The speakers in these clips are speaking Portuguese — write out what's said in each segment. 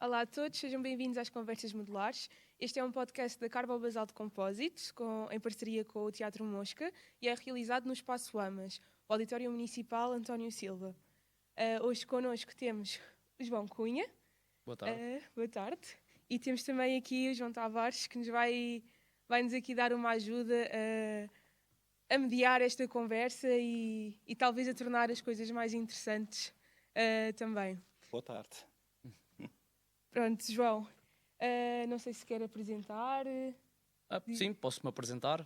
Olá a todos, sejam bem-vindos às Conversas Modulares. Este é um podcast da Carbo Basalto Composites, em parceria com o Teatro Mosca, e é realizado no Espaço Amas, o Auditório Municipal António Silva. Hoje connosco temos o João Cunha. Boa tarde. Boa tarde. E temos também aqui o João Tavares, que vai-nos aqui dar uma ajuda a mediar esta conversa e talvez a tornar as coisas mais interessantes também. Boa tarde. Pronto, João, não sei se quer apresentar. Sim, posso-me apresentar.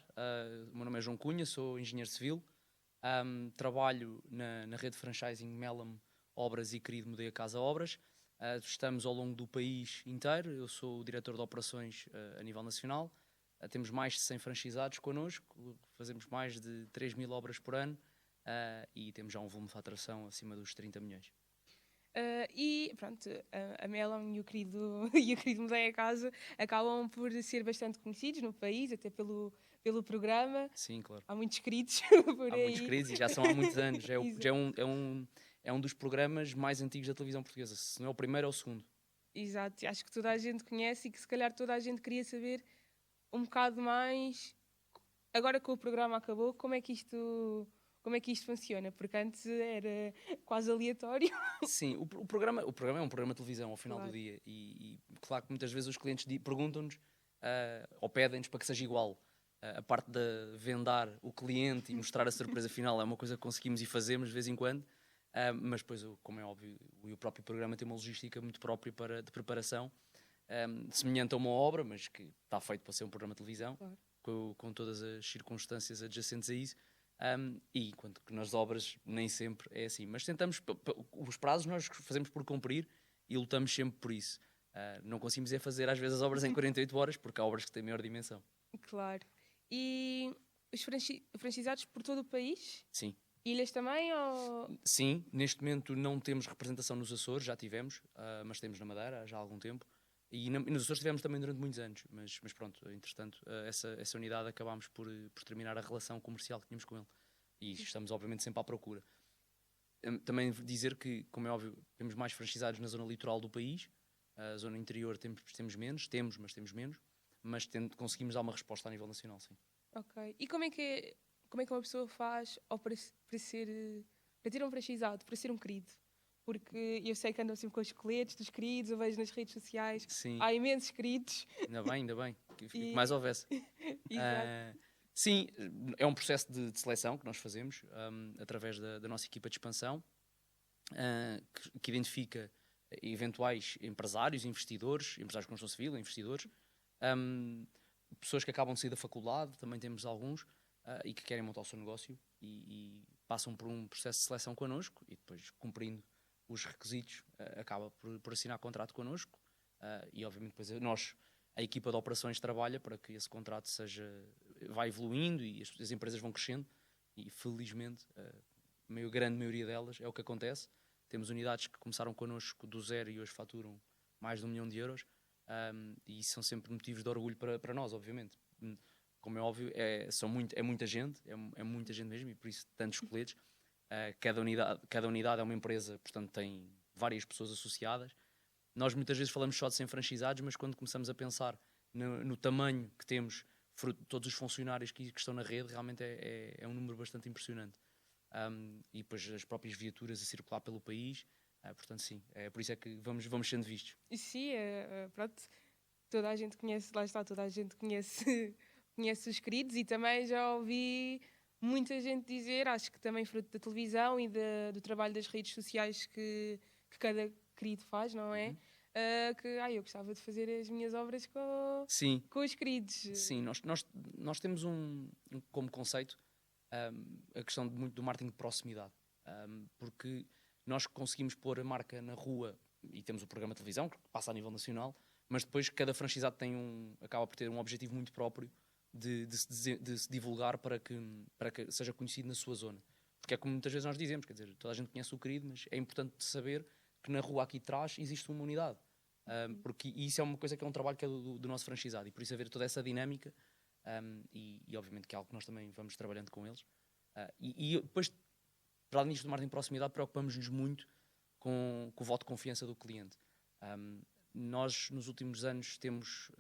O meu nome é João Cunha, sou engenheiro civil. Trabalho na rede franchising Melam Obras e querido Mudei a Casa Obras. Estamos ao longo do país inteiro. Eu sou o diretor de operações a nível nacional. Temos mais de 100 franchisados connosco. Fazemos mais de 3.000 obras por ano e temos já um volume de faturação acima dos 30 milhões. E pronto, a Melam e o querido Mudei a Casa acabam por ser bastante conhecidos no país, até pelo programa. Sim, claro. Há muitos queridos por Há aí. muitos queridos e já são há muitos anos. É um dos programas mais antigos da televisão portuguesa. Se não é o primeiro, é o segundo. Exato, acho que toda a gente conhece e que se calhar toda a gente queria saber um bocado mais, agora que o programa acabou, como é que isto funciona? Porque antes era quase aleatório. Sim, o programa é um programa de televisão ao final Claro. do dia e claro que muitas vezes os clientes perguntam-nos ou pedem-nos para que seja igual. A parte de vendar o cliente e mostrar a surpresa final é uma coisa que conseguimos e fazemos de vez em quando, mas depois, como é óbvio, o próprio programa tem uma logística muito própria de preparação, semelhante a uma obra, mas que está feito para ser um programa de televisão, Claro. com todas as circunstâncias adjacentes a isso. E enquanto que nas obras nem sempre é assim, mas tentamos, os prazos nós fazemos por cumprir e lutamos sempre por isso. Não conseguimos fazer às vezes as obras em 48 horas, porque há obras que têm maior dimensão. Claro. E os franchisados por todo o país? Sim. Ilhas também? Ou... Sim, neste momento não temos representação nos Açores, já tivemos, mas temos na Madeira já há algum tempo. E nos Açores tivemos também durante muitos anos, mas pronto, entretanto, essa unidade acabámos por terminar a relação comercial que tínhamos com ele. E estamos, obviamente, sempre à procura. Também dizer que, como é óbvio, temos mais franchisados na zona litoral do país. A zona interior temos menos, mas temos menos. Mas conseguimos dar uma resposta a nível nacional, sim. Ok. E como é que uma pessoa faz para ter um franchisado, para ser um querido? Porque eu sei que andam sempre com os coletes dos queridos, eu vejo nas redes sociais, Sim. há imensos queridos. Ainda bem, que mais houvesse. Exato. Sim, é um processo de seleção que nós fazemos através da nossa equipa de expansão, que identifica eventuais empresários, empresários de construção civil, investidores, pessoas que acabam de sair da faculdade, também temos alguns, e que querem montar o seu negócio e passam por um processo de seleção connosco e depois, cumprindo os requisitos, acaba por assinar contrato connosco e obviamente depois a equipa de operações trabalha para que esse contrato vai evoluindo e as empresas vão crescendo e felizmente a grande maioria delas é o que acontece. Temos unidades que começaram connosco do zero e hoje faturam mais de 1 milhão de euros e isso são sempre motivos de orgulho para nós, obviamente. Como é óbvio, é muita gente, é muita gente mesmo e por isso tantos coletes. Cada unidade é uma empresa, portanto tem várias pessoas associadas. Nós muitas vezes falamos só de 100 franchisados, mas quando começamos a pensar no tamanho que temos, fruto de todos os funcionários que estão na rede, realmente é um número bastante impressionante. E depois as próprias viaturas a circular pelo país, portanto sim, por isso é que vamos sendo vistos. Sim, pronto, toda a gente conhece, lá está, toda a gente conhece os queridos e também já ouvi muita gente dizer, acho que também fruto da televisão e do trabalho das redes sociais que cada querido faz, não é? Uhum. Que eu gostava de fazer as minhas obras com os queridos. Sim, nós temos como conceito a questão muito do marketing de proximidade, porque nós conseguimos pôr a marca na rua e temos o programa de televisão que passa a nível nacional, mas depois cada franchizado acaba por ter um objetivo muito próprio de se divulgar para que seja conhecido na sua zona. Porque é como muitas vezes nós dizemos, quer dizer, toda a gente conhece o querido, mas é importante saber que na rua aqui atrás existe uma unidade. Porque isso é uma coisa que é um trabalho que é do nosso franchizado e por isso haver toda essa dinâmica e obviamente que é algo que nós também vamos trabalhando com eles. E depois, para além disto do marketing de proximidade, preocupamos-nos muito com o voto de confiança do cliente. nós, nos últimos anos, temos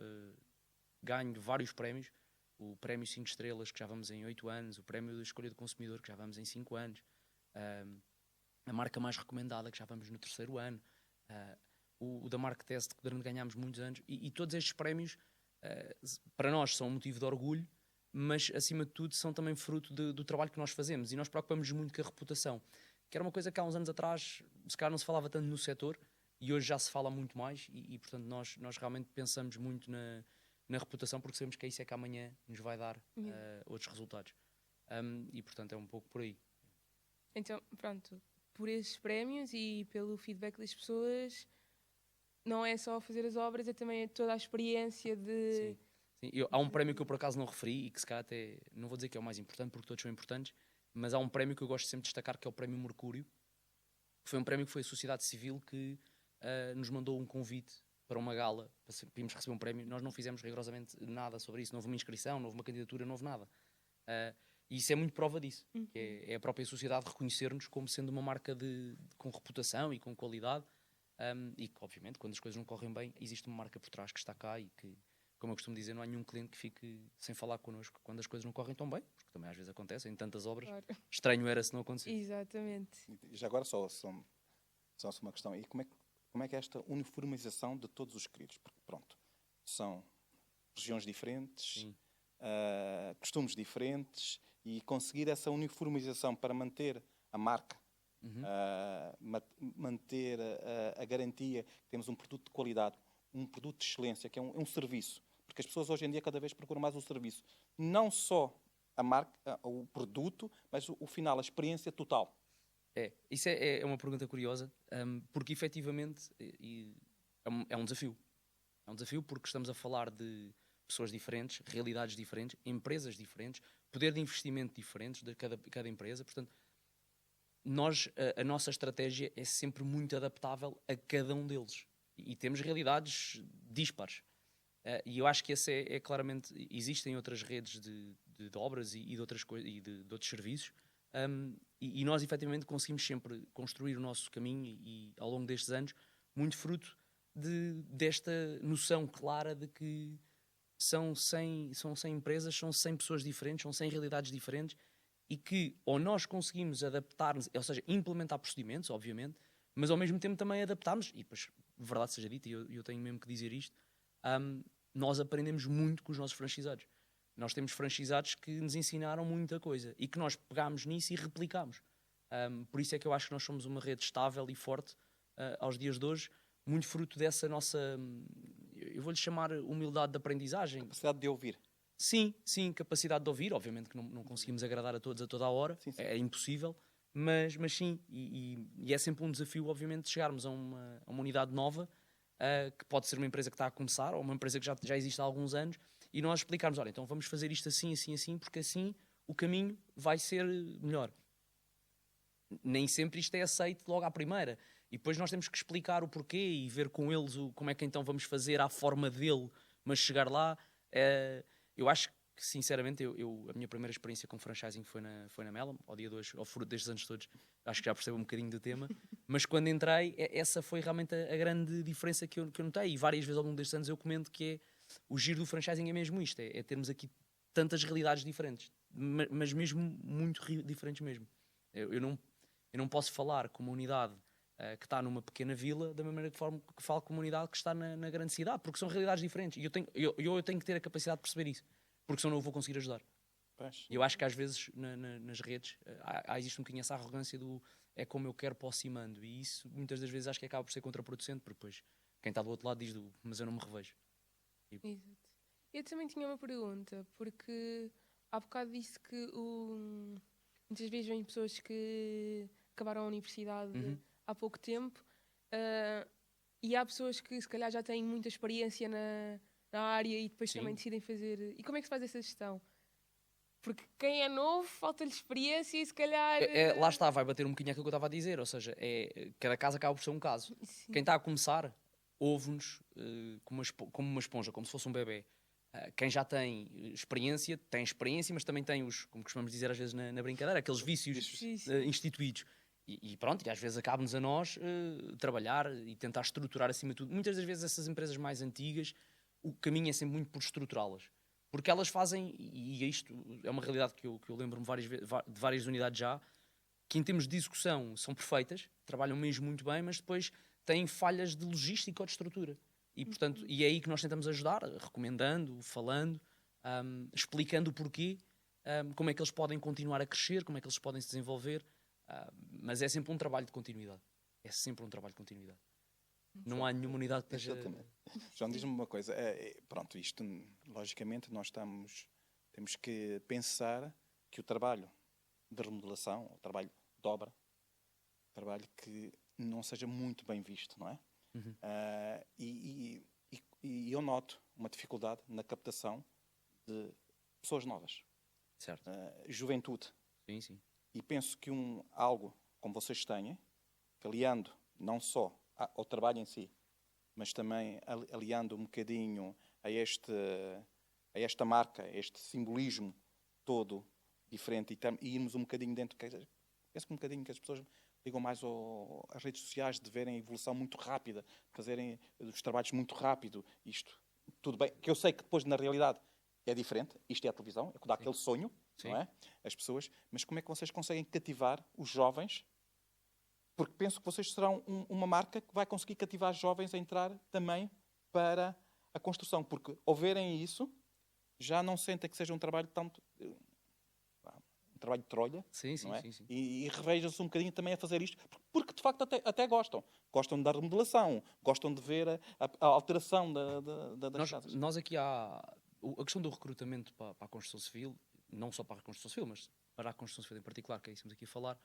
ganho vários prémios. O prémio 5 estrelas, que já vamos em 8 anos. O prémio da escolha do consumidor, que já vamos em 5 anos. A marca mais recomendada, que já vamos no 3º ano. O da Market Test, que durante ganhámos muitos anos. E todos estes prémios, para nós, são um motivo de orgulho, mas, acima de tudo, são também fruto do trabalho que nós fazemos. E nós preocupamos muito com a reputação, que era uma coisa que há uns anos atrás, se calhar, não se falava tanto no setor, e hoje já se fala muito mais. E portanto, nós realmente pensamos muito na reputação, porque sabemos que é isso é que amanhã nos vai dar outros resultados. E, portanto, é um pouco por aí. Então, pronto, por esses prémios e pelo feedback das pessoas, não é só fazer as obras, é também toda a experiência de... Sim. Há um prémio que eu por acaso não referi e que se calhar até, não vou dizer que é o mais importante porque todos são importantes, mas há um prémio que eu gosto sempre de destacar, que é o Prémio Mercúrio, que foi um prémio que foi a sociedade civil que nos mandou um convite para uma gala, para irmos receber um prémio. Nós não fizemos rigorosamente nada sobre isso, não houve uma inscrição, não houve uma candidatura, não houve nada. E isso é muito prova disso, que é a própria sociedade reconhecer-nos como sendo uma marca com reputação e com qualidade, e que, obviamente, quando as coisas não correm bem, existe uma marca por trás que está cá e que, como eu costumo dizer, não há nenhum cliente que fique sem falar connosco quando as coisas não correm tão bem, porque também às vezes acontece em tantas obras. Claro. Estranho era se não acontecesse. Exatamente. E já agora só uma questão. E como é que é esta uniformização de todos os queridos? Porque, pronto, são regiões diferentes, costumes diferentes, e conseguir essa uniformização para manter a marca, manter a garantia que temos um produto de qualidade, um produto de excelência, que é um serviço. Porque as pessoas hoje em dia cada vez procuram mais o serviço. Não só a marca, o produto, mas o final, a experiência total. Isso é uma pergunta curiosa, porque efetivamente é um desafio. É um desafio porque estamos a falar de pessoas diferentes, realidades diferentes, empresas diferentes, poder de investimento diferentes de cada empresa. Portanto, a nossa estratégia é sempre muito adaptável a cada um deles. E temos realidades dispares. E eu acho que esse é claramente... Existem outras redes de obras e de outras coisas e de outros serviços. E nós, efetivamente, conseguimos sempre construir o nosso caminho e ao longo destes anos, muito fruto desta noção clara de que são 100 empresas, são 100 pessoas diferentes, são 100 realidades diferentes, e que ou nós conseguimos adaptar-nos, ou seja, implementar procedimentos, obviamente, mas ao mesmo tempo também adaptarmos, e depois, verdade seja dita, e eu tenho mesmo que dizer isto, nós aprendemos muito com os nossos franchisados. Nós temos franchisados que nos ensinaram muita coisa e que nós pegámos nisso e replicámos. Por isso é que eu acho que nós somos uma rede estável e forte aos dias de hoje, muito fruto dessa nossa, eu vou-lhe chamar humildade de aprendizagem. Capacidade de ouvir. Sim, capacidade de ouvir. Obviamente que não conseguimos agradar a todos a toda a hora, sim. É impossível, mas sim, e é sempre um desafio, obviamente, chegarmos a uma unidade nova, que pode ser uma empresa que está a começar, ou uma empresa que já existe há alguns anos, e nós explicarmos, olha, então vamos fazer isto assim, assim, assim, porque assim o caminho vai ser melhor. Nem sempre isto é aceito logo à primeira. E depois nós temos que explicar o porquê e ver com eles como é que então vamos fazer à forma dele, mas chegar lá. Eu acho que, sinceramente, a minha primeira experiência com franchising foi na Melon, ao dia de hoje, ao fruto destes anos todos, acho que já percebo um bocadinho do tema, mas quando entrei, essa foi realmente a grande diferença que eu notei, e várias vezes ao longo destes anos eu comento que é o giro do franchising é mesmo isto, é termos aqui tantas realidades diferentes, mas mesmo muito diferentes mesmo. Eu não posso falar com uma unidade que está numa pequena vila da mesma maneira que falo com uma unidade que está na grande cidade, porque são realidades diferentes, e eu tenho que ter a capacidade de perceber isso, porque senão não eu vou conseguir ajudar. Eu acho que às vezes nas redes existe um bocadinho essa arrogância do é como eu quero, posso e mando, e isso muitas das vezes acho que acaba por ser contraproducente, porque depois quem está do outro lado diz mas eu não me revejo. Exato. Eu também tinha uma pergunta, porque há bocado disse que muitas vezes vêm pessoas que acabaram a universidade há pouco tempo, e há pessoas que se calhar já têm muita experiência na área e depois também decidem fazer... E como é que se faz essa gestão? Porque quem é novo, falta-lhe experiência e se calhar... Lá está, vai bater um bocadinho aquilo que eu estava a dizer, ou seja, cada caso acaba por ser um caso. Sim. Quem está a começar, ouve-nos como uma esponja, como se fosse um bebê. Quem já tem experiência, mas também tem como costumamos dizer às vezes na brincadeira, aqueles vícios instituídos. E pronto, e às vezes acaba-nos a nós trabalhar e tentar estruturar acima de tudo. Muitas das vezes essas empresas mais antigas, o caminho é sempre muito por estruturá-las. Porque elas fazem, e isto é uma realidade que eu lembro-me de várias unidades já, que em termos de execução são perfeitas, trabalham mesmo muito bem, mas depois têm falhas de logística ou de estrutura. E, portanto, e é aí que nós tentamos ajudar, recomendando, falando, explicando o porquê, como é que eles podem continuar a crescer, como é que eles podem se desenvolver. Mas é sempre um trabalho de continuidade. É sempre um trabalho de continuidade. Não há nenhuma unidade que esteja... Exatamente. João, diz-me uma coisa. Pronto, isto, logicamente, temos que pensar que o trabalho de remodelação, o trabalho de obra, trabalho que não seja muito bem visto, não é? Uhum. E eu noto uma dificuldade na captação de pessoas novas. Certo. Juventude. Sim, sim. E penso que algo como vocês têm, aliando não só ao trabalho em si, mas também aliando um bocadinho a esta marca, a este simbolismo todo diferente e irmos um bocadinho dentro, penso que um bocadinho que as pessoas ligam mais às redes sociais, de verem a evolução muito rápida, fazerem os trabalhos muito rápido, isto, tudo bem, que eu sei que depois na realidade é diferente, isto é a televisão, é que dá aquele sonho, Sim. não é? As pessoas, mas como é que vocês conseguem cativar os jovens? Porque penso que vocês serão uma marca que vai conseguir cativar jovens a entrar também para a construção, porque ao verem isso, já não sentem que seja um trabalho tanto... um trabalho de trolha, Sim, sim, não é? sim, sim. E revejam-se um bocadinho também a fazer isto, porque de facto até gostam. Gostam da remodelação, gostam de ver a alteração das casas. Nós aqui há... A questão do recrutamento para a construção civil, não só para a construção civil, mas para a construção civil em particular, que é isso que estamos aqui a falar,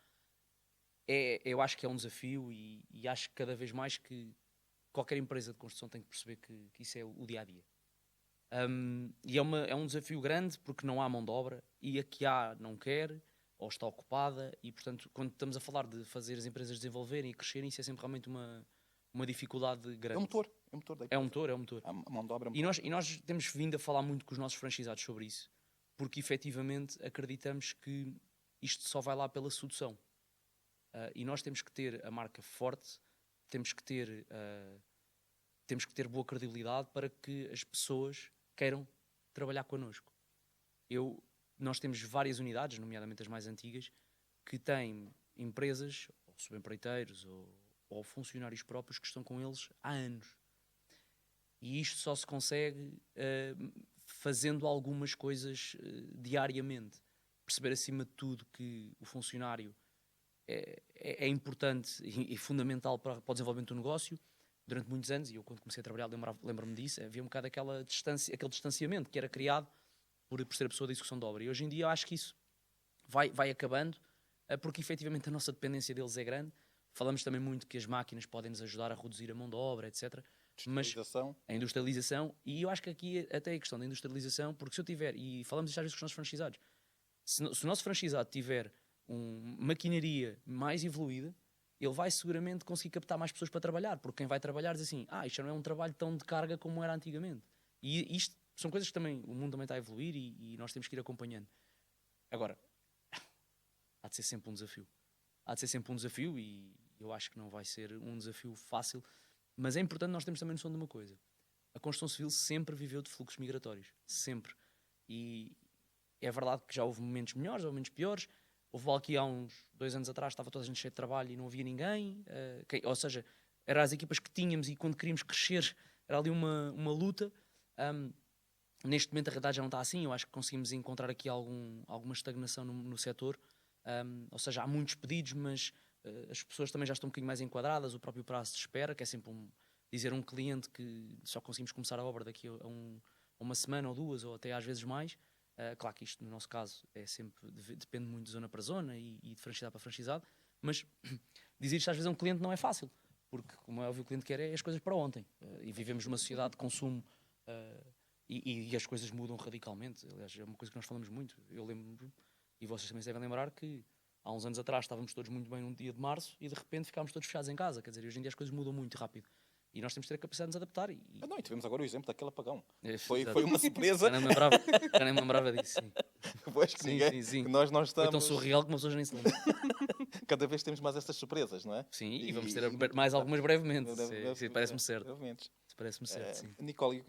eu acho que é um desafio e acho que cada vez mais que qualquer empresa de construção tem que perceber que isso é o dia-a-dia. E é um desafio grande porque não há mão de obra e a que há não quer ou está ocupada e, portanto, quando estamos a falar de fazer as empresas desenvolverem e crescerem, isso é sempre realmente uma dificuldade grande. É um motor. É um motor da empresa. É um motor. A mão de obra é um motor. E nós temos vindo a falar muito com os nossos franchisados sobre isso, porque efetivamente acreditamos que isto só vai lá pela sedução. E nós temos que ter a marca forte, temos que ter boa credibilidade para que as pessoas queiram trabalhar connosco. Nós temos várias unidades, nomeadamente as mais antigas, que têm empresas, ou subempreiteiros, ou funcionários próprios que estão com eles há anos. E isto só se consegue fazendo algumas coisas diariamente. Perceber acima de tudo que o funcionário é importante e fundamental para o desenvolvimento do negócio. Durante muitos anos, e eu quando comecei a trabalhar lembro-me disso, havia um bocado aquele distanciamento que era criado por ser a pessoa da execução de obra. E hoje em dia eu acho que isso vai acabando, porque efetivamente a nossa dependência deles é grande. Falamos também muito que as máquinas podem nos ajudar a reduzir a mão de obra, etc. Mas a industrialização, e eu acho que aqui até a questão da industrialização, porque se eu tiver, e falamos isto às vezes com os nossos franchisados, se o nosso franchisado tiver uma maquinaria mais evoluída, ele vai seguramente conseguir captar mais pessoas para trabalhar, porque quem vai trabalhar diz assim, isto não é um trabalho tão de carga como era antigamente. E isto são coisas que também, o mundo também está a evoluir e nós temos que ir acompanhando. Agora, há de ser sempre um desafio. Há de ser sempre um desafio e eu acho que não vai ser um desafio fácil, mas é importante nós termos também noção de uma coisa. A construção civil sempre viveu de fluxos migratórios. Sempre. E é verdade que já houve momentos melhores ou momentos piores. Houve aqui há uns 2 anos atrás, estava toda a gente cheia de trabalho e não havia ninguém. Ou seja, eram as equipas que tínhamos e quando queríamos crescer era ali uma luta. Neste momento a realidade já não está assim. Eu acho que conseguimos encontrar aqui alguma estagnação no setor. Ou seja, há muitos pedidos, mas as pessoas também já estão um bocadinho mais enquadradas. O próprio prazo de espera, que é sempre dizer a um cliente que só conseguimos começar a obra daqui a uma semana ou 2, ou até às vezes mais. Claro que isto, no nosso caso, depende muito de zona para zona e de franchizado para franchizado, mas dizer isto às vezes a um cliente não é fácil, porque, como é óbvio, o cliente quer as coisas para ontem. E vivemos numa sociedade de consumo e as coisas mudam radicalmente. Aliás, é uma coisa que nós falamos muito. Eu lembro, e vocês também se devem lembrar, que há uns anos atrás estávamos todos muito bem num dia de março e de repente ficámos todos fechados em casa. Quer dizer, hoje em dia as coisas mudam muito rápido. E nós temos que ter a capacidade de nos adaptar. Não, e tivemos agora o exemplo daquele apagão. Foi uma surpresa. Já nem me lembrava disso. Sim. Pois que sim. Que nós Foi estamos... tão surreal que uma pessoa nem se lembra. cada vez temos mais essas surpresas, não é? Sim, e vamos ter mais algumas brevemente. Sim, parece-me certo. Brevemente. Parece-me certo, sim. Nicole,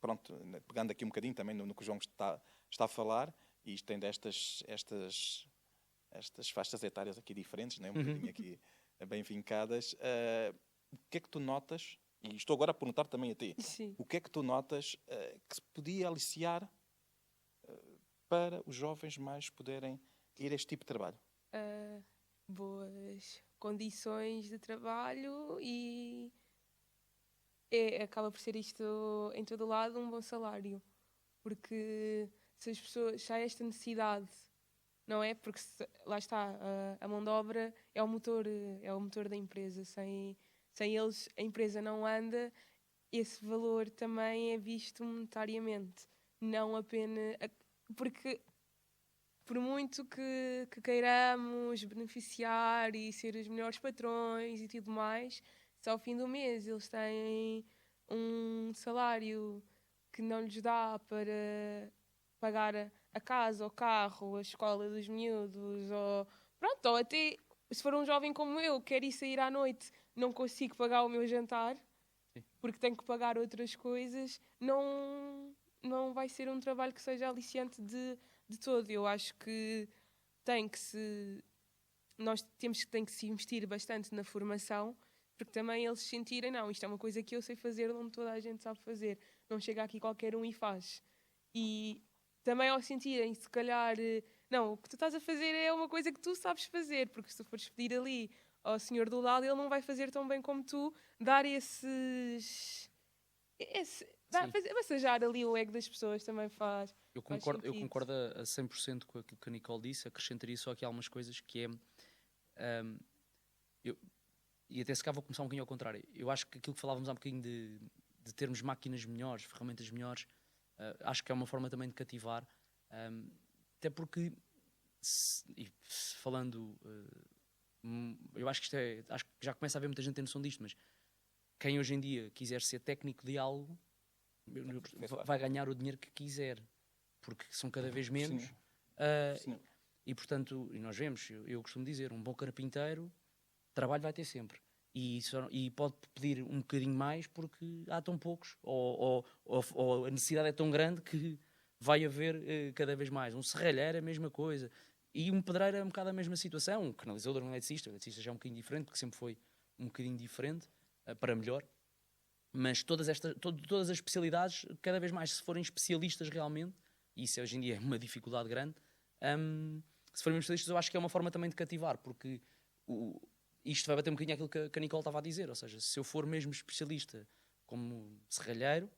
pronto, pegando aqui um bocadinho também no que o João está a falar, e isto tem estas faixas etárias aqui diferentes, né? Um bocadinho aqui bem vincadas. O que é que tu notas, e estou agora a perguntar também a ti, Sim. o que é que tu notas que se podia aliciar para os jovens mais poderem ir a este tipo de trabalho? Boas condições de trabalho e acaba por ser isto em todo lado um bom salário, porque se as pessoas, se há esta necessidade, não é? Porque lá está, a mão de obra é o motor da empresa. Sem eles a empresa não anda. Esse valor também é visto monetariamente, não apenas porque por muito que queiramos beneficiar e ser os melhores patrões e tudo mais, se ao fim do mês eles têm um salário que não lhes dá para pagar a casa, o carro, a escola dos miúdos, ou pronto, ou até se for um jovem como eu, quer ir sair à noite, não consigo pagar o meu jantar, porque tenho que pagar outras coisas, não vai ser um trabalho que seja aliciante de todo. Eu acho que nós tem que se investir bastante na formação, porque também eles sentirem, não, isto é uma coisa que eu sei fazer, onde toda a gente sabe fazer. Não chega aqui qualquer um e faz. E também ao sentirem, se calhar, não, o que tu estás a fazer é uma coisa que tu sabes fazer, porque se tu fores pedir ali ao senhor do lado, ele não vai fazer tão bem como tu, dar massajar ali o ego das pessoas também faz. Eu faz concordo a 100% com aquilo que a Nicole disse. Acrescentaria só aqui algumas coisas que é... e até se cá vou começar um bocadinho ao contrário. Eu acho que aquilo que falávamos há um bocadinho de termos máquinas melhores, ferramentas melhores, acho que é uma forma também de cativar. Até porque, falando... eu acho que acho que já começa a haver muita gente a ter noção disto, mas quem hoje em dia quiser ser técnico de algo vai ganhar o dinheiro que quiser, porque são cada vez menos. Sim. E portanto, e nós vemos, eu costumo dizer, um bom carpinteiro, trabalho vai ter sempre. E pode pedir um bocadinho mais porque há tão poucos, ou a necessidade é tão grande que vai haver cada vez mais. Um serralheiro é a mesma coisa. E um pedreiro é um bocado a mesma situação. Um canalizador, um eletricista. O eletricista já é um bocadinho diferente, porque sempre foi um bocadinho diferente, para melhor. Mas todas as especialidades, cada vez mais, se forem especialistas realmente, e isso hoje em dia é uma dificuldade grande, se forem especialistas, eu acho que é uma forma também de cativar, porque isto vai bater um bocadinho aquilo que a Nicole estava a dizer. Ou seja, se eu for mesmo especialista como serralheiro,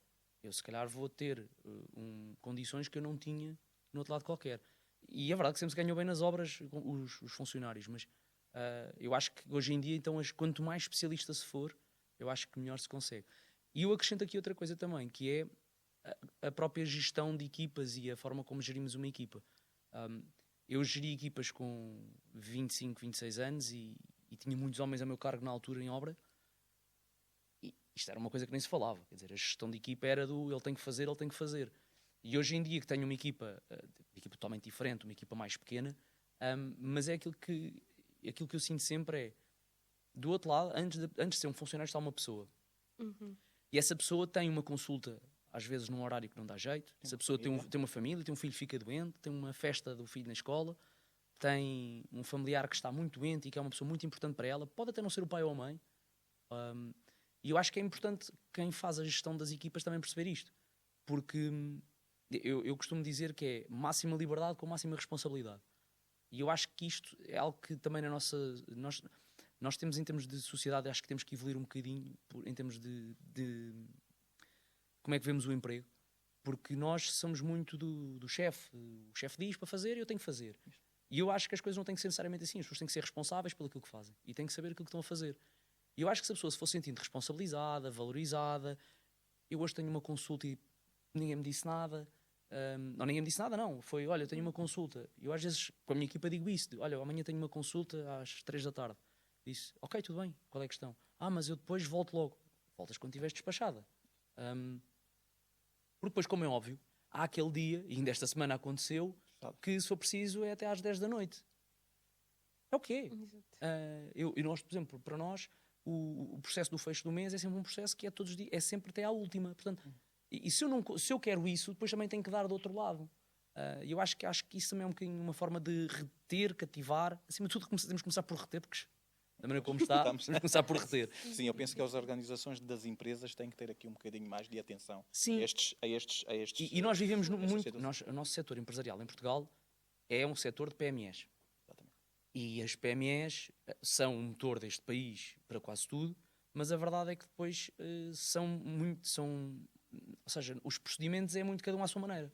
eu se calhar vou ter condições que eu não tinha no outro lado qualquer. E é verdade que sempre se ganhou bem nas obras os funcionários, mas eu acho que hoje em dia, então, quanto mais especialista se for, eu acho que melhor se consegue. E eu acrescento aqui outra coisa também, que é a própria gestão de equipas e a forma como gerimos uma equipa. Eu geri equipas com 25, 26 anos e tinha muitos homens a meu cargo na altura em obra. E isto era uma coisa que nem se falava. Quer dizer, a gestão de equipa era ele tem que fazer, ele tem que fazer. E hoje em dia que tenho uma equipa totalmente diferente, uma equipa mais pequena, mas é aquilo que eu sinto sempre é, do outro lado, antes de ser um funcionário está uma pessoa. E essa pessoa tem uma consulta, às vezes num horário que não dá jeito. Essa pessoa tem uma família, tem um filho que fica doente, tem uma festa do filho na escola, tem um familiar que está muito doente e que é uma pessoa muito importante para ela. Pode até não ser o pai ou a mãe. E eu acho que é importante quem faz a gestão das equipas também perceber isto. Porque eu costumo dizer que é máxima liberdade com máxima responsabilidade. E eu acho que isto é algo que também na nossa... Nós temos, em termos de sociedade, acho que temos que evoluir um bocadinho em termos de como é que vemos o emprego. Porque nós somos muito do chefe. O chefe diz para fazer e eu tenho que fazer. E eu acho que as coisas não têm que ser necessariamente assim. As pessoas têm que ser responsáveis pelo que fazem. E têm que saber aquilo que estão a fazer. E eu acho que se a pessoa se for sentindo responsabilizada, valorizada... Eu hoje tenho uma consulta e ninguém me disse nada. Não, ninguém me disse nada, não. Foi, olha, eu tenho uma consulta. Eu às vezes, com a minha equipa, digo isso. Olha, amanhã tenho uma consulta às 3 da tarde. Disse, ok, tudo bem, qual é a questão? Mas eu depois volto logo. Voltas quando estiveres despachada. Porque depois, como é óbvio, há aquele dia, e ainda esta semana aconteceu, que se for preciso é até às 10 da noite. É o que é. Exato. E nós, por exemplo, para nós, o processo do fecho do mês é sempre um processo que é todos os dias, é sempre até à última. Portanto, e se eu quero isso, depois também tenho que dar do outro lado. E eu acho que isso também é um bocadinho uma forma de reter, cativar. Acima de tudo, temos que começar por reter, porque da maneira como está, temos que começar por reter. Sim, eu penso que as organizações das empresas têm que ter aqui um bocadinho mais de atenção Sim. a estes E nós vivemos muito. situações. O nosso setor empresarial em Portugal é um setor de PMEs. Exatamente. E as PMEs são o motor deste país para quase tudo, mas a verdade é que depois ou seja, os procedimentos é muito cada um à sua maneira.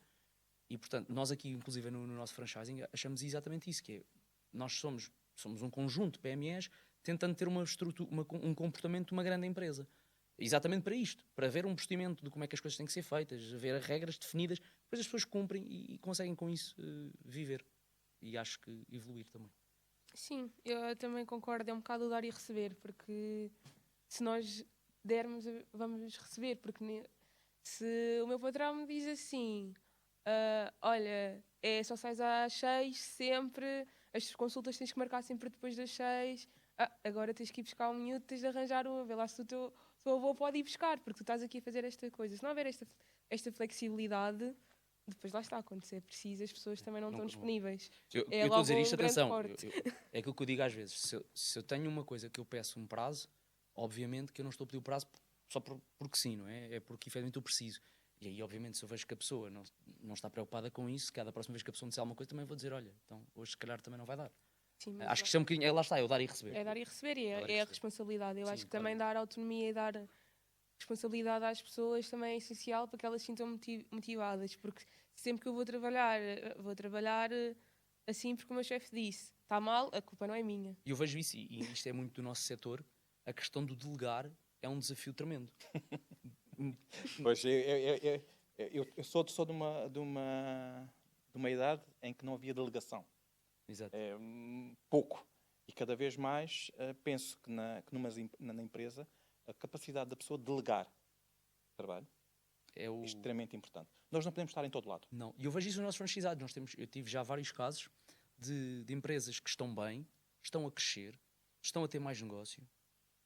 E portanto, nós aqui, inclusive no nosso franchising, achamos exatamente isso, que é, nós somos um conjunto de PMEs tentando ter uma estrutura, um comportamento de uma grande empresa. Exatamente para isto, para ver um procedimento de como é que as coisas têm que ser feitas, ver as regras definidas, depois as pessoas cumprem e conseguem com isso viver. E acho que evoluir também. Sim, eu também concordo, é um bocado o dar e receber, porque se nós dermos, vamos receber, porque se o meu patrão me diz assim, olha, só sais às 6 sempre, as consultas tens que marcar sempre depois das 6, agora tens que ir buscar um miúdo, tens de arranjar vê lá se o teu avô pode ir buscar, porque tu estás aqui a fazer esta coisa. Se não houver esta flexibilidade, depois lá está, quando é preciso, as pessoas também não estão disponíveis. Eu estou a dizer isto, grande atenção, corte. é aquilo que eu digo às vezes, se eu tenho uma coisa que eu peço um prazo, obviamente que eu não estou a pedir o prazo só porque sim, não é? É porque efetivamente eu preciso. E aí, obviamente, se eu vejo que a pessoa não está preocupada com isso, cada próxima vez que a pessoa me disser alguma coisa, também vou dizer, olha, então hoje se calhar também não vai dar. Sim, Acho que isto é um bocadinho, lá está, é o dar e receber. é dar e receber, e Dar e é a receber. responsabilidade. Eu Sim, acho que claro. também dar autonomia e dar responsabilidade às pessoas também é essencial para que elas se sintam motivadas, porque sempre que eu vou trabalhar assim porque o meu chefe disse, está mal, a culpa não é minha. E eu vejo isso, e isto é muito do nosso setor, a questão do delegar é um desafio tremendo. Pois, eu sou de uma idade em que não havia delegação. Exato. Pouco. E cada vez mais penso que na empresa a capacidade da pessoa de delegar trabalho É é extremamente importante. Nós não podemos estar em todo lado. Não. E eu vejo isso nos nossos franchisados. Eu tive já vários casos de empresas que estão bem, estão a crescer, estão a ter mais negócio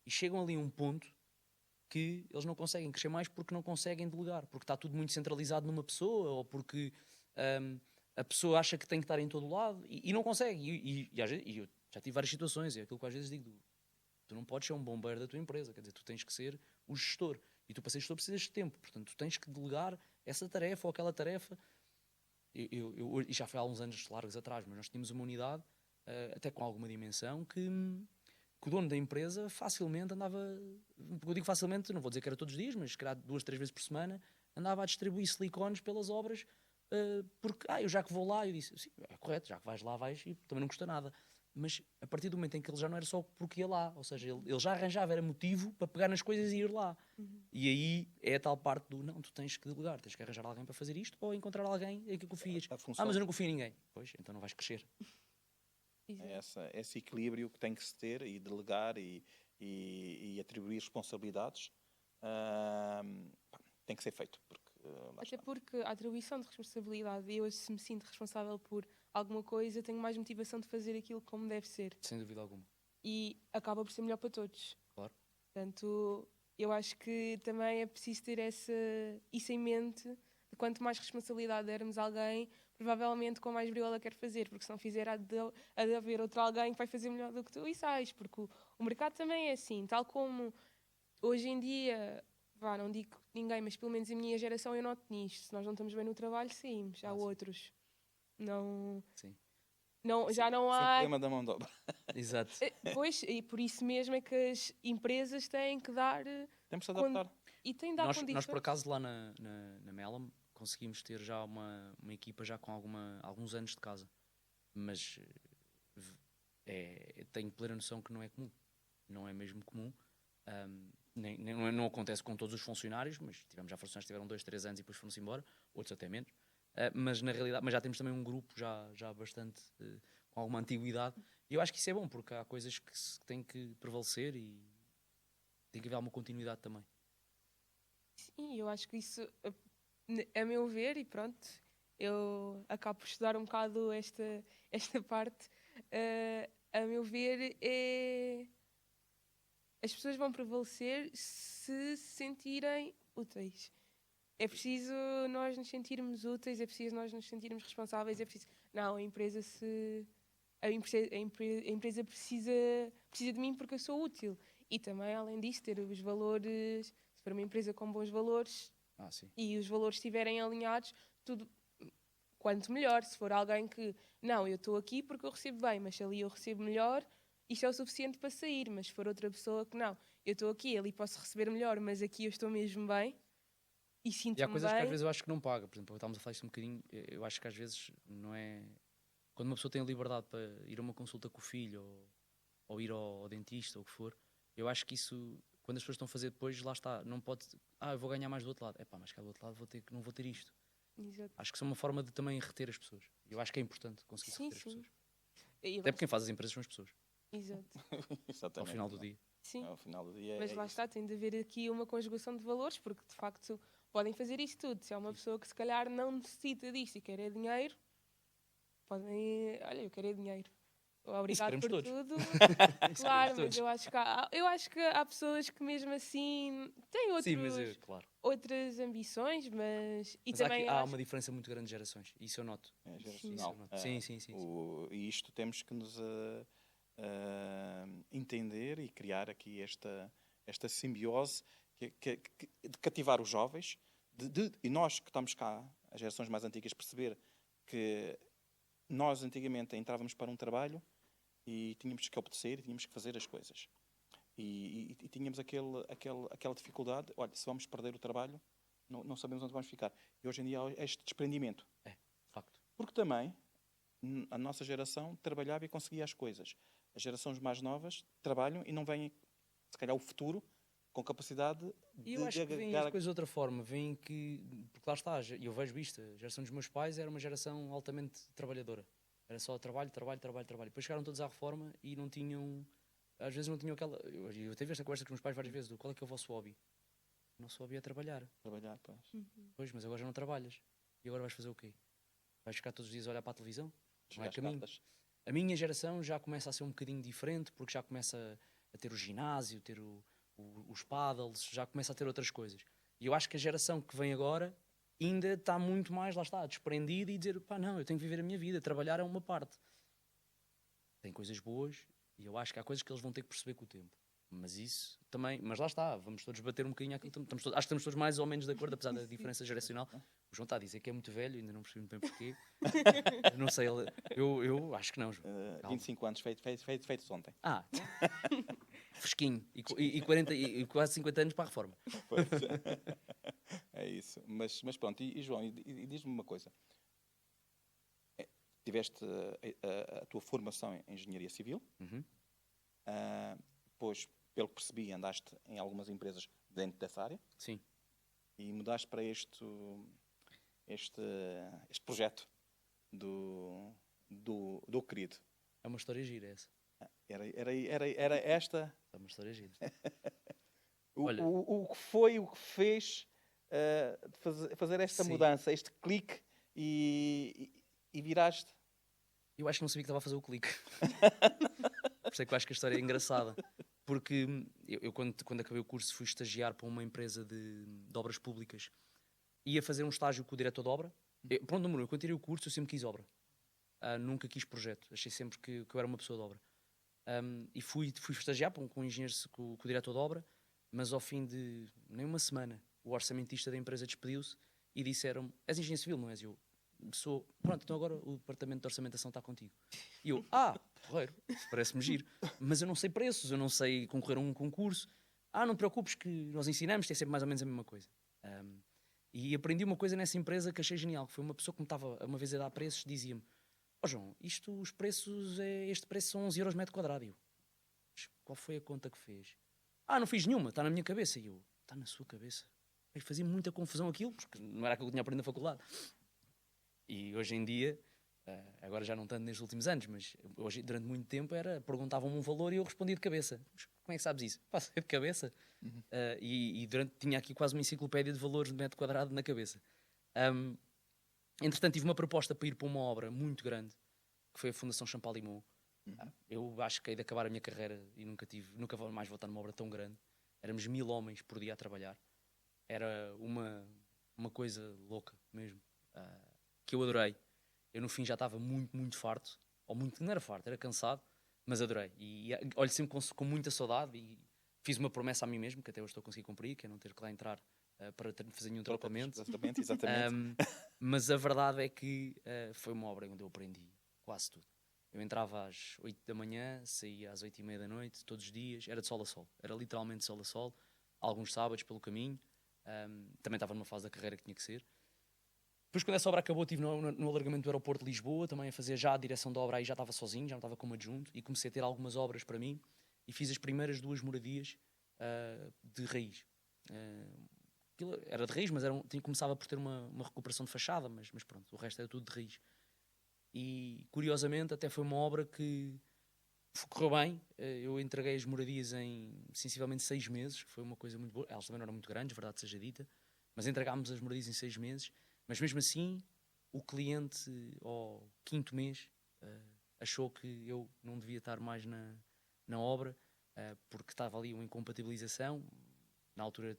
e chegam ali a um ponto que eles não conseguem crescer mais porque não conseguem delegar, porque está tudo muito centralizado numa pessoa ou porque a pessoa acha que tem que estar em todo lado e não consegue. E eu já tive várias situações, é aquilo que às vezes digo, tu não podes ser um bombeiro da tua empresa, quer dizer, tu tens que ser o gestor. E tu para ser gestor precisas de tempo, portanto tu tens que delegar essa tarefa ou aquela tarefa. E já foi há uns anos largos atrás, mas nós tínhamos uma unidade, até com alguma dimensão, que o dono da empresa facilmente andava, eu digo facilmente, não vou dizer que era todos os dias, mas se calhar 2, 3 vezes por semana, andava a distribuir silicones pelas obras, porque, eu já que vou lá, eu disse, sim, é correto, já que vais lá, vais, e também não custa nada. Mas a partir do momento em que ele já não era só porque ia lá, ou seja, ele já arranjava, era motivo para pegar nas coisas e ir lá. E aí é a tal parte do, não, tu tens que delegar, tens que arranjar alguém para fazer isto ou encontrar alguém em que confias. Mas eu não confio em ninguém. Pois, então não vais crescer. É esse equilíbrio que tem que se ter e delegar e atribuir responsabilidades tem que ser feito. Até porque a atribuição de responsabilidade, eu se me sinto responsável por alguma coisa, tenho mais motivação de fazer aquilo como deve ser. Sem dúvida alguma. E acaba por ser melhor para todos. Claro. Portanto, eu acho que também é preciso ter isso em mente, de quanto mais responsabilidade dermos a alguém, provavelmente com mais brilho ela quer fazer, porque se não fizer há de haver outro alguém que vai fazer melhor do que tu e sais, porque o mercado também é assim, tal como hoje em dia, não digo ninguém, mas pelo menos a minha geração eu noto nisto, se nós não estamos bem no trabalho, saímos, há outros. Não... Sim. Não, já não há... Sem problema da mão de obra. Exato. Pois, e por isso mesmo é que as empresas têm que dar... Temos de se adaptar. E têm de dar condições. Nós, por acaso, lá na Melam, conseguimos ter já uma equipa já com alguns anos de casa. Mas tenho plena noção que não é comum. Não é mesmo comum. Não acontece com todos os funcionários, mas tivemos já funcionários que tiveram 2, 3 anos e depois foram-se embora. Outros até menos. Mas na realidade, já temos também um grupo já bastante com alguma antiguidade e eu acho que isso é bom porque há coisas que têm que prevalecer e tem que haver alguma continuidade também. Sim, eu acho que isso, a meu ver, e pronto, eu acabo por estudar um bocado esta parte, a meu ver, as pessoas vão prevalecer se se sentirem úteis. É preciso nós nos sentirmos úteis, é preciso nós nos sentirmos responsáveis, é preciso... Não, a empresa precisa de mim porque eu sou útil. E também, além disso, ter os valores... Se for uma empresa com bons valores Sim. e os valores estiverem alinhados, tudo quanto melhor. Se for alguém que... Não, eu estou aqui porque eu recebo bem, mas se ali eu recebo melhor, isto é o suficiente para sair. Mas se for outra pessoa que não, eu estou aqui, ali posso receber melhor, mas aqui eu estou mesmo bem e E há sinto-me coisas que às bem... vezes eu acho que não paga. Por exemplo, estávamos a falar isto um bocadinho. Eu acho que às vezes não é. Quando uma pessoa tem a liberdade para ir a uma consulta com o filho ou ir ao dentista ou o que for, eu acho que isso, quando as pessoas estão a fazer depois, lá está. Não pode. Eu vou ganhar mais do outro lado. Mas cá do outro lado não vou ter isto. Exato. Acho que isso é uma forma de também reter as pessoas. Eu acho que é importante conseguir Sim, reter as sim. pessoas. E Até porque quem faz as empresas são as pessoas, Exato. Exatamente. ao final do dia. Sim. Ao final do dia Mas lá isso. está, tem de haver aqui uma conjugação de valores, porque de facto podem fazer isto tudo. Se é uma pessoa que se calhar não necessita disto e quer é dinheiro, podem. Olha, eu quero é dinheiro. Obrigado queremos por todos. tudo. Isso Claro, queremos mas eu acho que há pessoas que mesmo assim têm Sim, mas claro. outras ambições, mas. E Mas também há acho... uma diferença muito grande de gerações. Isso eu noto. É Isso eu geracional. noto. Sim. E isto temos que nos entender e criar aqui esta simbiose de cativar os jovens e nós que estamos cá, as gerações mais antigas, perceber que nós antigamente entrávamos para um trabalho e tínhamos que obedecer e tínhamos que fazer as coisas. E tínhamos aquela dificuldade, olha, se vamos perder o trabalho, não sabemos onde vamos ficar. E hoje em dia há este desprendimento. Facto. Porque também a nossa geração trabalhava e conseguia as coisas. As gerações mais novas trabalham e não veem, se calhar, o futuro com capacidade de... E eu acho que veem as coisas de outra forma. Veem que... Porque lá está, e eu vejo isto. A geração dos meus pais era uma geração altamente trabalhadora. Era só trabalho. Depois chegaram todos à reforma e não tinham... Às vezes não tinham aquela... Eu tive esta conversa com os meus pais várias vezes. Qual é que é o vosso hobby? O nosso hobby é trabalhar. Trabalhar, pois. Pois, mas agora já não trabalhas. E agora vais fazer o quê? Vais ficar todos os dias a olhar para a televisão? Não é caminho. A minha geração já começa a ser um bocadinho diferente, porque já começa a ter o ginásio, ter os paddles, já começa a ter outras coisas. E eu acho que a geração que vem agora ainda está muito mais, lá está, desprendida e dizer, não, eu tenho que viver a minha vida, trabalhar é uma parte. Tem coisas boas e eu acho que há coisas que eles vão ter que perceber com o tempo. Mas isso também, mas lá está, vamos todos bater um bocadinho aquilo. Acho que estamos todos mais ou menos de acordo, apesar da diferença geracional. O João está a dizer que é muito velho, ainda não percebi muito bem porquê. Não sei, eu acho que não, João. 25 anos feitos ontem. Fresquinho. E 40, e quase 50 anos para a reforma. Pois. É isso. Mas pronto, e João, diz-me uma coisa. Tiveste a tua formação em Engenharia Civil. Depois, pelo que percebi, andaste em algumas empresas dentro dessa área. Sim. E mudaste para este projeto do querido. É uma história gira essa. Era esta. É uma história gira. O que foi, o que fez fazer esta mudança, este clique e viraste? Eu acho que não sabia que estava a fazer o clique. Por isso é que eu acho que a história é engraçada. Porque eu quando acabei o curso, fui estagiar para uma empresa de obras públicas. Ia fazer um estágio com o diretor de obra. Quando eu tirei o curso, eu sempre quis obra. Nunca quis projeto. Achei sempre que eu era uma pessoa de obra. E fui estagiar com um engenheiro, com o diretor de obra, mas ao fim de nem uma semana, o orçamentista da empresa despediu-se e disseram-me: és engenheiro civil, não és? Eu sou. Pronto, então agora o departamento de orçamentação está contigo. E eu, porreiro, isso parece-me giro. Mas eu não sei preços, eu não sei concorrer a um concurso. Não te preocupes que nós ensinamos, tem sempre mais ou menos a mesma coisa. E aprendi uma coisa nessa empresa que achei genial, que foi uma pessoa que me estava uma vez a dar preços, dizia-me: João, os preços, este preço são 11 euros metro quadrado. Eu, qual foi a conta que fez? Não fiz nenhuma, está na minha cabeça. E eu, está na sua cabeça? Fazia muita confusão aquilo, porque não era aquilo que eu tinha aprendido na faculdade. E hoje em dia, agora já não tanto nestes últimos anos, mas hoje, durante muito tempo perguntavam-me um valor e eu respondia de cabeça. Mas como é que sabes isso? Sei de cabeça. E tinha aqui quase uma enciclopédia de valores de metro quadrado na cabeça. Entretanto, tive uma proposta para ir para uma obra muito grande, que foi a Fundação Champalimau, Eu acho que hei de acabar a minha carreira e nunca vou mais voltar numa obra tão grande. Éramos 1000 homens por dia a trabalhar. Era uma coisa louca mesmo, que eu adorei. Eu no fim já estava muito, muito farto, ou muito, não era farto, era cansado, mas adorei. E olho sempre com muita saudade e fiz uma promessa a mim mesmo, que até hoje estou a conseguir cumprir, que é não ter que lá entrar para fazer nenhum tratamento. Exatamente. Mas a verdade é que foi uma obra onde eu aprendi quase tudo. Eu entrava às 8 da manhã, saía às 8h30 da noite, todos os dias, era de sol a sol. Era literalmente de sol a sol, alguns sábados pelo caminho. Também estava numa fase da carreira que tinha que ser. Depois, quando essa obra acabou, estive no alargamento do aeroporto de Lisboa, também a fazer já a direção da obra, aí já estava sozinho, já não estava como adjunto, e comecei a ter algumas obras para mim, e fiz as primeiras 2 moradias de raiz. Aquilo era de raiz, mas começava por ter uma recuperação de fachada, mas pronto, o resto era tudo de raiz. E, curiosamente, até foi uma obra que correu bem. Eu entreguei as moradias em, sensivelmente, 6 meses, foi uma coisa muito boa. Elas também não eram muito grandes, verdade seja dita, mas entregámos as moradias em 6 meses. Mas mesmo assim, o cliente, ao 5º mês, achou que eu não devia estar mais na obra, porque estava ali uma incompatibilização. Na altura,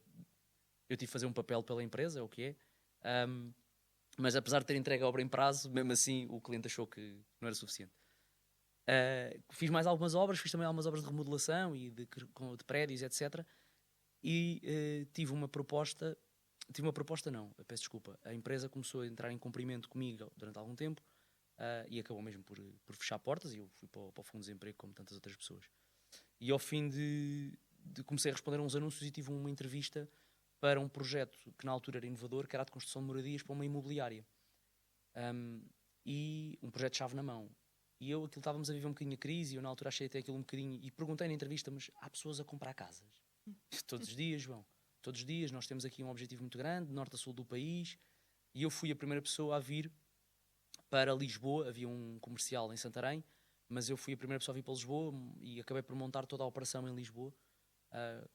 eu tive de fazer um papel pela empresa, é o que é. Mas apesar de ter entregue a obra em prazo, mesmo assim, o cliente achou que não era suficiente. Fiz mais algumas obras, fiz também algumas obras de remodelação e de prédios, etc. E tive uma proposta não, peço desculpa. A empresa começou a entrar em cumprimento comigo durante algum tempo e acabou mesmo por fechar portas, e eu fui para o Fundo de Desemprego como tantas outras pessoas. E ao fim de comecei a responder a uns anúncios e tive uma entrevista para um projeto que na altura era inovador, que era a de construção de moradias para uma imobiliária. E um projeto de chave na mão. E estávamos a viver um bocadinho a crise, e eu na altura achei até aquilo um bocadinho, e perguntei na entrevista, mas há pessoas a comprar casas? Todos os dias, João. Todos os dias. Nós temos aqui um objetivo muito grande, de norte a sul do país, e eu fui a primeira pessoa a vir para Lisboa. Havia um comercial em Santarém, mas eu fui a primeira pessoa a vir para Lisboa e acabei por montar toda a operação em Lisboa,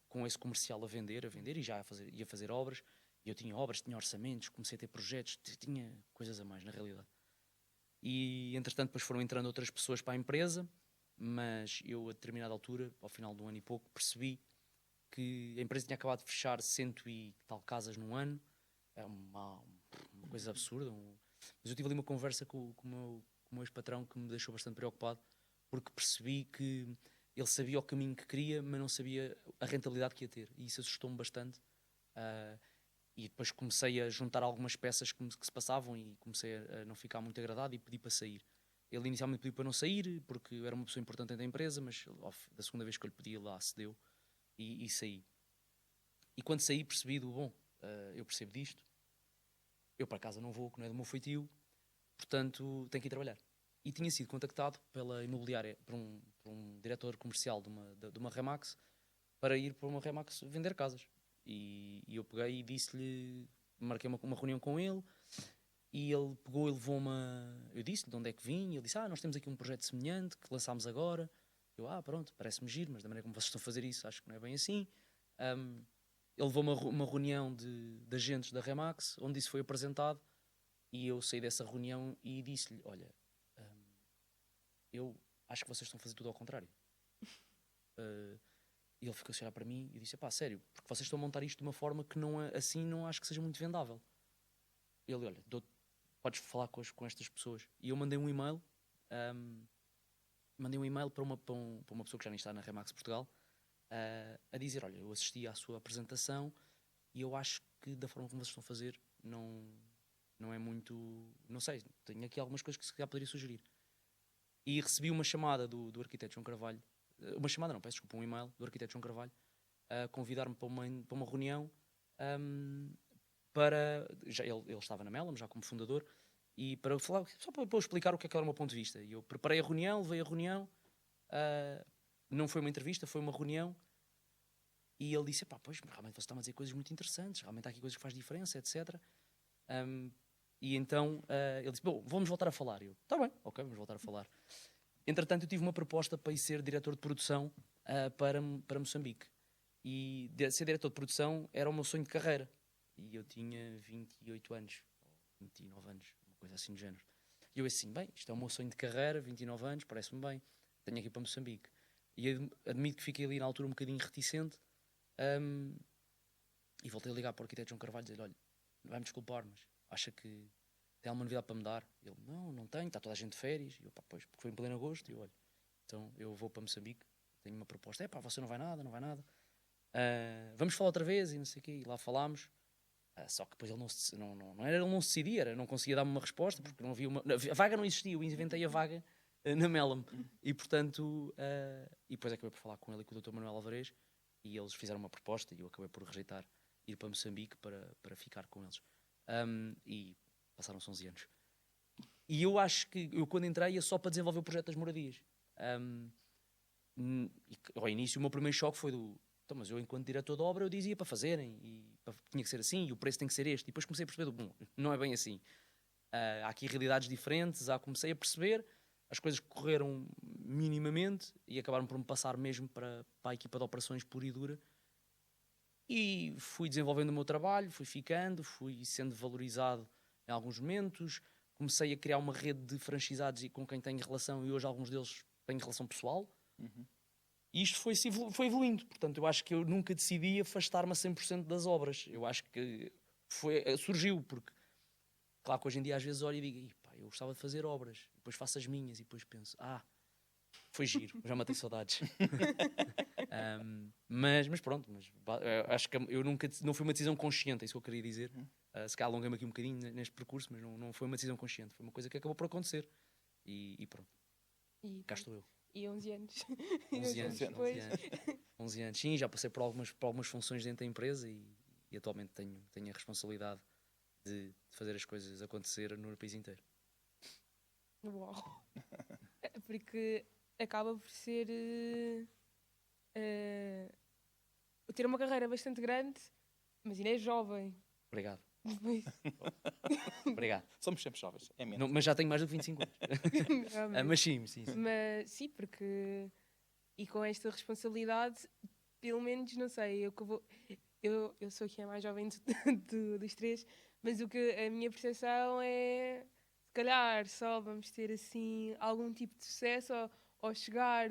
com esse comercial a vender, e já ia fazer obras. E eu tinha obras, tinha orçamentos, comecei a ter projetos, tinha coisas a mais, na realidade. E, entretanto, depois foram entrando outras pessoas para a empresa, mas eu, a determinada altura, ao final de um ano e pouco, percebi que a empresa tinha acabado de fechar 100 e tal casas num ano. É uma coisa absurda. Mas eu tive ali uma conversa com o meu ex-patrão que me deixou bastante preocupado, porque percebi que ele sabia o caminho que queria, mas não sabia a rentabilidade que ia ter. E isso assustou-me bastante. E depois comecei a juntar algumas peças que se passavam e comecei a não ficar muito agradado e pedi para sair. Ele inicialmente pediu para não sair, porque eu era uma pessoa importante da empresa, mas da segunda vez que eu lhe pedi, ele lá cedeu e saí. E quando saí percebi eu percebo disto, eu para casa não vou, que não é do meu feitio, portanto tenho que ir trabalhar. E tinha sido contactado pela imobiliária, por um diretor comercial de uma Remax, para ir para uma Remax vender casas. E eu peguei e disse-lhe, marquei uma reunião com ele, e ele pegou e levou-me eu disse-lhe de onde é que vim, e ele disse, nós temos aqui um projeto semelhante que lançámos agora. Eu, pronto, parece-me giro, mas da maneira como vocês estão a fazer isso, acho que não é bem assim. Ele levou-me a uma reunião de agentes da Remax, onde isso foi apresentado, e eu saí dessa reunião e disse-lhe, olha, eu acho que vocês estão a fazer tudo ao contrário. E ele ficou a olhar para mim e disse, sério, porque vocês estão a montar isto de uma forma que não é, assim não acho que seja muito vendável. Ele, olha, podes falar com estas pessoas. E eu mandei um e-mail, para uma pessoa que já nem está na Remax Portugal, a dizer, olha, eu assisti à sua apresentação e eu acho que da forma como vocês estão a fazer não é muito, não sei, tenho aqui algumas coisas que se calhar poderia sugerir. E recebi uma chamada do arquiteto João Carvalho, um e-mail do arquiteto João Carvalho, a convidar-me para uma reunião, ele estava na Melam, já como fundador, e para falar, só para eu explicar o que era o meu ponto de vista. E eu preparei a reunião, levei a reunião, não foi uma entrevista, foi uma reunião, e ele disse, pois, realmente você está a dizer coisas muito interessantes, realmente há aqui coisas que faz diferença, etc. E então ele disse, vamos voltar a falar. Eu, está bem, ok, vamos voltar a falar. Entretanto, eu tive uma proposta para ir ser diretor de produção para Moçambique. E ser diretor de produção era o meu sonho de carreira. E eu tinha 28 anos, ou 29 anos, uma coisa assim do género. E eu assim, isto é o meu sonho de carreira, 29 anos, parece-me bem. tenho aqui para Moçambique. E admito que fiquei ali na altura um bocadinho reticente, e voltei a ligar para o arquiteto João Carvalho e dizer: olha, vai-me desculpar, mas acha que tem alguma novidade para me dar? Ele: não tenho, está toda a gente de férias. E eu: pá, pois, porque foi em pleno agosto. E eu: olha, então eu vou para Moçambique, tenho uma proposta. Pá, você não vai nada, não vai nada. Vamos falar outra vez e não sei o quê. E lá falámos. Só que depois ele não era, ele não se decidia, não conseguia dar-me uma resposta, porque não havia a vaga não existia, eu inventei a vaga na Melam. E portanto, e depois acabei por falar com ele e com o Dr. Manuel Alvarez, e eles fizeram uma proposta e eu acabei por rejeitar ir para Moçambique para ficar com eles. E passaram-se 11 anos. E eu acho que eu, quando entrei, ia só para desenvolver o projeto das moradias. E ao início o meu primeiro choque foi então, mas eu, enquanto diretor de obra, eu dizia para fazerem, e tinha que ser assim, e o preço tem que ser este. E depois comecei a perceber, bom, não é bem assim. Há aqui realidades diferentes, comecei a perceber, as coisas correram minimamente e acabaram por me passar mesmo para a equipa de operações pura e dura. E fui desenvolvendo o meu trabalho, fui ficando, fui sendo valorizado em alguns momentos, comecei a criar uma rede de franchisados e com quem tenho relação, e hoje alguns deles têm relação pessoal. E isto foi evoluindo. Portanto, eu acho que eu nunca decidi afastar-me a 100% das obras. Eu acho que surgiu, porque claro que hoje em dia às vezes olho e digo: pá, eu gostava de fazer obras, depois faço as minhas e depois penso: foi giro, já matei saudades. Mas pronto, acho que eu nunca, não foi uma decisão consciente, é isso que eu queria dizer. Se calhar alonguei-me aqui um bocadinho neste percurso, mas não foi uma decisão consciente, foi uma coisa que acabou por acontecer. E pronto, cá estou eu. E 11 anos. 11 anos, depois. 11 anos. Sim, já passei por algumas funções dentro da empresa e atualmente tenho a responsabilidade de fazer as coisas acontecer no país inteiro. Uau! Porque acaba por ser ter uma carreira bastante grande, mas ainda é jovem. Obrigado. Depois, Obrigado. Somos sempre jovens, é mesmo. Mas já tenho mais do que 25 anos. Mas sim. Mas sim, porque e com esta responsabilidade, pelo menos, não sei, eu sou aqui a mais jovem dos três, mas a minha percepção é, se calhar só vamos ter assim algum tipo de sucesso ao chegar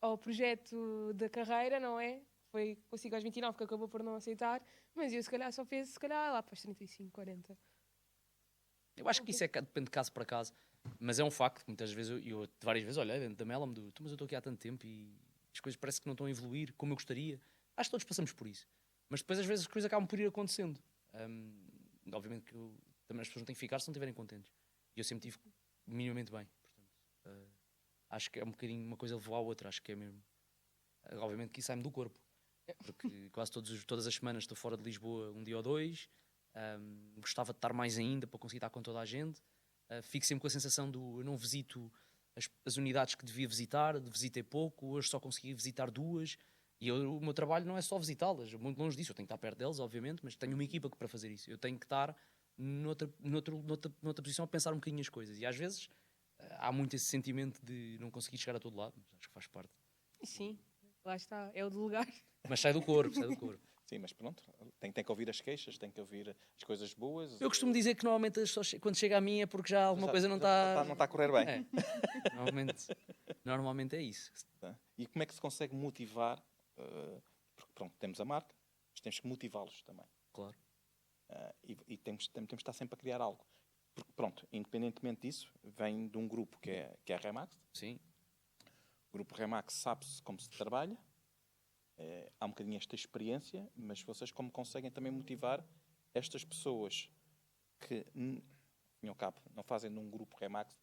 ao projeto da carreira, não é? Foi consigo aos 29 que acabou por não aceitar, mas eu se calhar só penso, se calhar lá para os 35, 40. Eu acho que isso depende de caso para caso, mas é um facto. Muitas vezes, eu várias vezes olhei dentro da Melam, mas eu estou aqui há tanto tempo e as coisas parece que não estão a evoluir como eu gostaria. Acho que todos passamos por isso. Mas depois às vezes as coisas acabam por ir acontecendo. Obviamente que também as pessoas não têm que ficar se não estiverem contentes. E eu sempre estive minimamente bem. Portanto, acho que é um bocadinho uma coisa levou à outra. Acho que é mesmo. Obviamente que isso sai-me do corpo. Porque quase todas as semanas estou fora de Lisboa um dia ou dois. Gostava de estar mais ainda para conseguir estar com toda a gente. Fico sempre com a sensação eu não visito as unidades que devia visitar, visitei pouco, hoje só consegui visitar 2. E o meu trabalho não é só visitá-las, muito longe disso. Eu tenho que estar perto deles, obviamente, mas tenho uma equipa para fazer isso. Eu tenho que estar noutra posição a pensar um bocadinho as coisas. E às vezes há muito esse sentimento de não conseguir chegar a todo lado, mas acho que faz parte. Sim, lá está, é o delegar. Mas sai do corpo. Sim, mas pronto, tem que ouvir as queixas, tem que ouvir as coisas boas. Eu costumo dizer que normalmente quando chega a mim é porque já alguma coisa não está... Não está a correr bem. Normalmente é isso. E como é que se consegue motivar? Porque pronto, temos a marca, mas temos que motivá-los também. Claro. E temos de estar sempre a criar algo. Porque pronto, independentemente disso, vem de um grupo que é a Remax. Sim. O grupo Remax sabe-se como se trabalha. Há um bocadinho esta experiência, mas vocês como conseguem também motivar estas pessoas que, ao cabo, não fazem de um grupo Remax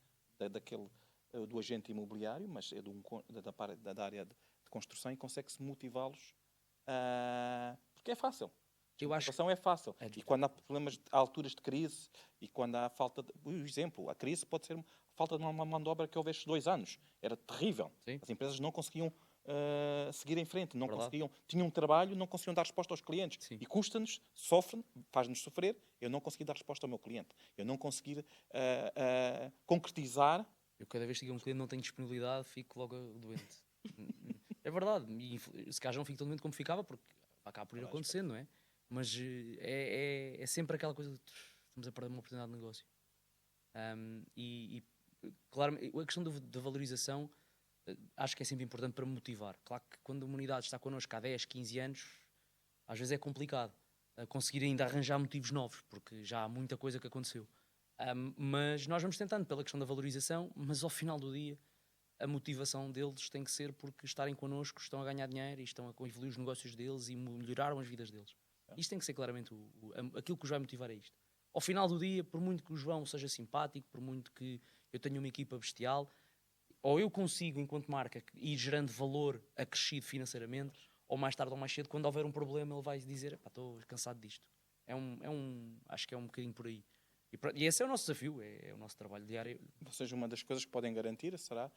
do agente imobiliário, mas é da área de construção, e consegue-se motivá-los porque é fácil. Eu acho A é fácil. É e quando há problemas, há alturas de crise, e quando há falta de... Por exemplo, a crise pode ser falta de uma mão de obra que houve estes 2 anos. Era terrível. Sim. As empresas não conseguiam seguir em frente, não Verdade. conseguiam, tinham um trabalho, não conseguiam dar resposta aos clientes. Sim. E custa-nos, sofre, faz-nos sofrer. Eu não consegui dar resposta ao meu cliente. Eu não consegui concretizar. Eu cada vez que digo a um cliente não tenho disponibilidade, fico logo doente. É verdade. E se calhar não fico tão doente como ficava, porque acaba por ir acontecendo, não é? Mas é sempre aquela coisa de estamos a perder uma oportunidade de negócio. Claro, a questão da valorização acho que é sempre importante para motivar. Claro que quando uma unidade está connosco há 10, 15 anos, às vezes é complicado conseguir ainda arranjar motivos novos, porque já há muita coisa que aconteceu. Mas nós vamos tentando pela questão da valorização, mas ao final do dia a motivação deles tem que ser porque estarem connosco, estão a ganhar dinheiro e estão a evoluir os negócios deles e melhoraram as vidas deles. Isto tem que ser claramente aquilo que os vai motivar a isto. Ao final do dia, por muito que o João seja simpático, por muito que eu tenha uma equipa bestial, ou eu consigo, enquanto marca, ir gerando valor acrescido financeiramente, ou mais tarde ou mais cedo, quando houver um problema, ele vai dizer: estou cansado disto. Acho que é um bocadinho por aí. E esse é o nosso desafio, é o nosso trabalho diário. Ou seja, uma das coisas que podem garantir será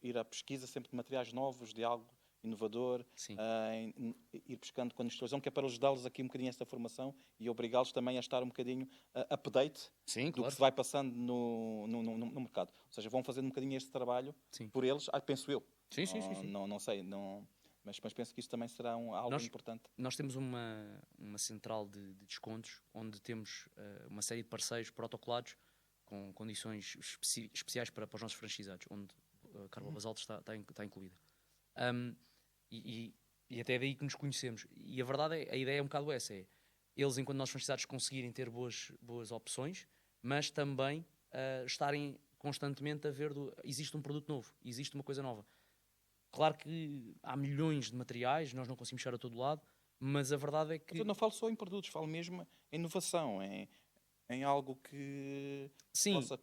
ir à pesquisa sempre de materiais novos, de algo inovador, ir pescando com a instituição, que é para ajudá-los aqui um bocadinho esta formação e obrigá-los também a estar um bocadinho update do que se vai passando no mercado. Ou seja, vão fazendo um bocadinho este trabalho por eles, penso eu. Sim. Não sei, mas penso que isso também será algo importante. Nós temos uma central de descontos, onde temos uma série de parceiros protocolados com condições especiais para os nossos franchisados, onde a Carla Basalto está incluída. E até é daí que nos conhecemos. E a verdade a ideia é um bocado essa: eles, enquanto nós franchisados, conseguirem ter boas opções, mas também estarem constantemente a ver existe um produto novo, existe uma coisa nova. Claro que há milhões de materiais, nós não conseguimos chegar a todo lado, mas a verdade é que... Eu não falo só em produtos, falo mesmo em inovação, em algo que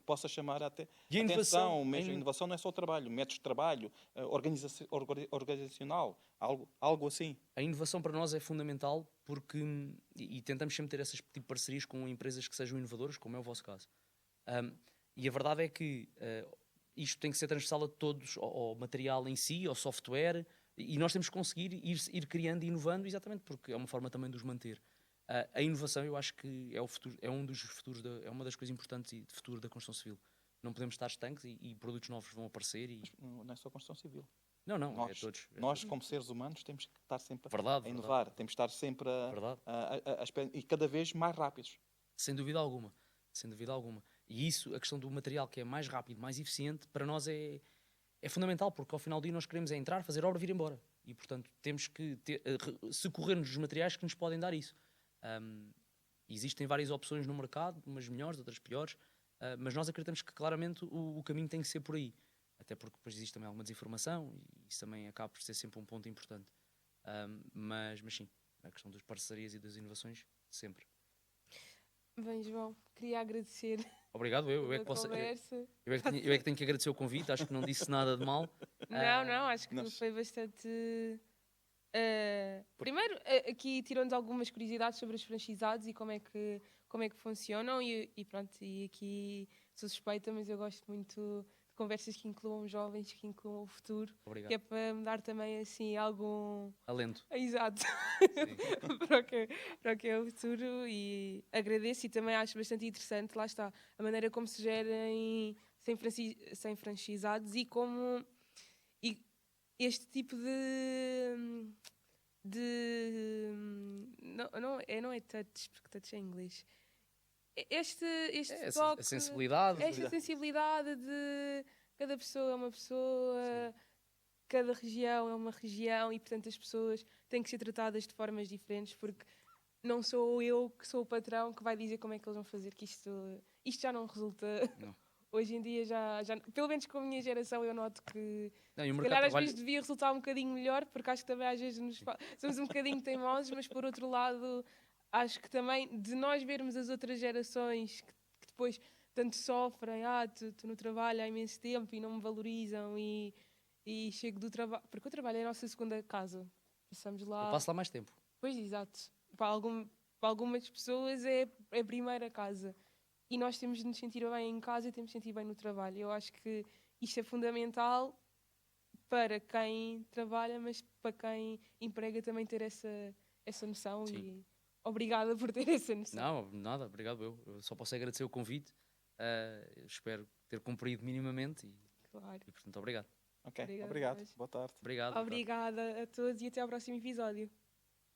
possa chamar até atenção. Mesmo. A inovação não é só o trabalho, métodos de trabalho, organizacional, algo assim. A inovação para nós é fundamental porque, e tentamos sempre ter essas tipo de parcerias com empresas que sejam inovadoras, como é o vosso caso. E a verdade é que isto tem que ser transversal a todos, ao material em si, ao software, e nós temos que conseguir ir criando e inovando, exatamente porque é uma forma também de os manter. A inovação, eu acho que é o futuro, é um dos futuros, é uma das coisas importantes de futuro da construção civil. Não podemos estar estanques e produtos novos vão aparecer. Mas não é só a construção civil. Não, é todos. Nós, como seres humanos, temos que estar sempre a inovar, temos que estar sempre e cada vez mais rápidos. Sem dúvida alguma. E isso, a questão do material que é mais rápido, mais eficiente, para nós é fundamental, porque ao final do dia nós queremos entrar, fazer obra e vir embora. E, portanto, temos que socorrer-nos dos materiais que nos podem dar isso. Existem várias opções no mercado, umas melhores, outras piores, mas nós acreditamos que claramente o caminho tem que ser por aí. Até porque depois existe também alguma desinformação e isso também acaba por ser sempre um ponto importante. Mas sim, a questão das parcerias e das inovações, sempre. Bem, João, queria agradecer. Obrigado, eu é que tenho que agradecer o convite, acho que não disse nada de mal. Não, acho que foi bastante... primeiro, aqui tirou-nos algumas curiosidades sobre os franchisados e como é que funcionam e pronto, e aqui sou suspeita, mas eu gosto muito de conversas que incluam jovens, que incluam o futuro. Obrigado. Que é para me dar também assim algum... alento. Exato. para o que é o futuro, e agradeço, e também acho bastante interessante, lá está, a maneira como se gerem sem franchisados e como este tipo não é touch, porque touch é em inglês. Este toque, a sensibilidade. Esta sensibilidade de cada pessoa é uma pessoa, cada região é uma região, e portanto as pessoas têm que ser tratadas de formas diferentes, porque não sou eu que sou o patrão que vai dizer como é que eles vão fazer, que isto já não resulta. Não. Hoje em dia já, pelo menos com a minha geração, eu noto que se calhar às vezes devia resultar um bocadinho melhor, porque acho que também às vezes somos um bocadinho teimosos, mas por outro lado acho que também de nós vermos as outras gerações que depois tanto sofrem, tu no trabalho há imenso tempo e não me valorizam, e chego do trabalho, porque o trabalho é a nossa segunda casa, passamos lá... Eu passo lá mais tempo. Pois, exato. Para algumas pessoas é a primeira casa. E nós temos de nos sentir bem em casa e temos de nos sentir bem no trabalho. Eu acho que isto é fundamental para quem trabalha, mas para quem emprega também ter essa noção. Sim. E obrigada por ter essa noção. Não, nada, obrigado eu só posso agradecer o convite. Espero ter cumprido minimamente Claro. E portanto, obrigado. Ok, obrigado. Boa tarde. Obrigado. Obrigada a todos e até ao próximo episódio.